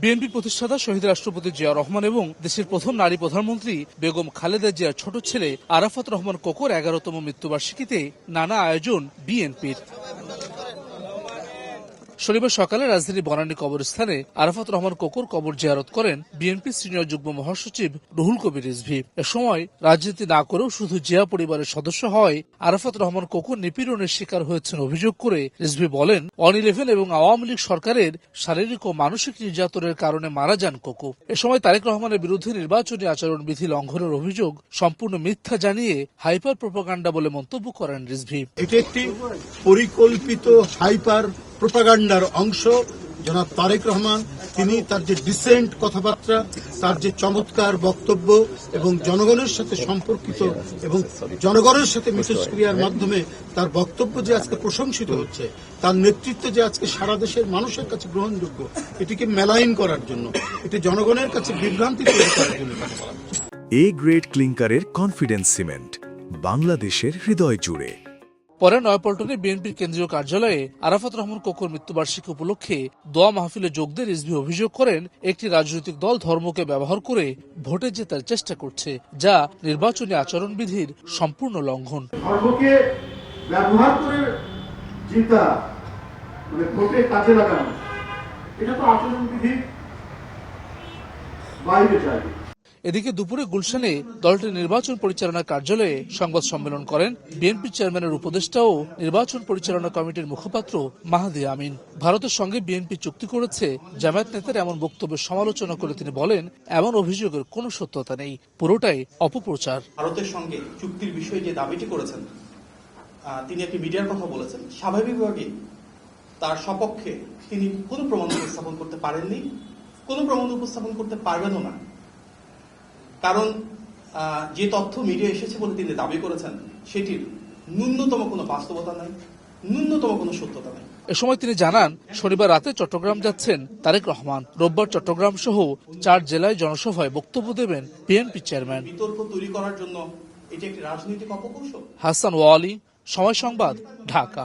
BNP প্রতিষ্ঠাতা শহীদ রাষ্ট্রপতি জিয়া রহমান এবং দেশের প্রথম নারী প্রধানমন্ত্রী বেগম খালেদা জিয়ার ছোট ছেলে আরাফাত রহমান কোকোর 11তম মৃত্যুবার্ষিকীতে নানা আয়োজন বিএনপির। শনিবার সকালে রাজধানী বনানী কবরস্থানে আরাফাত রহমান কোকোর কবর জিয়ারত করেন বিএনপির সিনিয়র যুগ্ম মহাসচিব রুহুল কবির রিজভী। এ সময় রাজনীতি না করেও শুধু জিয়া পরিবারের সদস্য হয় আরাফাত রহমান কোকো নিপীড়নের শিকার হয়েছেন অভিযোগ করে রিজভী বলেন, 111 এবং আওয়ামী লীগ সরকারের শারীরিক ও মানসিক নির্যাতনের কারণে মারা যান কোকো। এ সময় তারেক রহমানের বিরুদ্ধে নির্বাচনী আচরণবিধি লঙ্ঘনের অভিযোগ সম্পূর্ণ মিথ্যা জানিয়ে হাইপার প্রোপাগান্ডা বলে মন্তব্য করেন রিজভী। এটি একটি পরিকল্পিত হাইপার প্রোপাগান্ডার অংশ। জনাব তারেক রহমান তিনি তার যে ডিসেন্ট কথাবার্তা, তার যে চমৎকার বক্তব্য এবং জনগণের সাথে সম্পর্কিত এবং জনগণের সাথে মিথস্ক্রিয়ার মাধ্যমে তার বক্তব্য যে আজকে প্রশংসিত হচ্ছে, তার নেতৃত্ব যে আজকে সারা দেশের মানুষের কাছে গ্রহণযোগ্য, এটিকে মেলাইন করার জন্য, এটি জনগণের কাছে বিভ্রান্তি তৈরি করার জন্য কাজ করা হচ্ছে। এ গ্রেড ক্লিংকারের কনফিডেন্স সিমেন্ট, বাংলাদেশের হৃদয় জুড়ে। পরে নয়াপল্টনে বিএনপির কেন্দ্রীয় কার্যালয়ে আরাফাত রহমান কোকোর মৃত্যুবার্ষিকী উপলক্ষে দোয়া মাহফিলে যোগ দিয়ে রিজভী অভিযোগ করেন, একটি রাজনৈতিক দল ধর্মকে ব্যবহার করে ভোটে জেতার চেষ্টা করছে, যা নির্বাচনী আচরণবিধির সম্পূর্ণ লঙ্ঘন। ধর্মকে ব্যবহার করে জেতা, মানে ভোটে কাজে লাগানো, এটা তো আচরণবিধির বাইরে যায়। এদিকে দুপুরে গুলশানে দলটির নির্বাচন পরিচালনা কার্যালয়ে সংবাদ সম্মেলন করেন বিএনপি চেয়ারম্যানের উপদেষ্টা ও নির্বাচন পরিচালনা কমিটির মুখপাত্র মাহাদি আমিন। ভারতের সঙ্গে বিএনপি চুক্তি করেছে, জামায়াত নেতার এমন বক্তব্যের সমালোচনা করে তিনি বলেন, এমন অভিযোগের কোনো সত্যতা নেই, পুরোটাই অপপ্রচার। ভারতের সঙ্গে চুক্তির বিষয়ে যে দাবিটি করেছেন, তিনি একটি মিডিয়ার কথা বলেছেন, স্বাভাবিকভাবেই তার সপক্ষে তিনি কোনো প্রমাণ উপস্থাপন করতে পারেননি, কোনো প্রমাণ উপস্থাপন করতে পারবেনও না। কারণ যে তথ্য মিডিয়া এসেছে বলে তিনি দাবি করেছেন, সেটির ন্যূনতম কোনো বাস্তবতা নাই, ন্যূনতম কোনো সত্যতা নাই। এ সময় তিনি জানান, শনিবার রাতে চট্টগ্রাম যাচ্ছেন তারেক রহমান। রোববার চট্টগ্রাম সহ 4 জেলায় জনসভায় বক্তব্য দেবেন বিএনপি চেয়ারম্যান। বিতর্ক তৈরি করার জন্য এটি একটি রাজনৈতিক অপকৌশল। হাসান ওয়ালি, সময় সংবাদ, ঢাকা।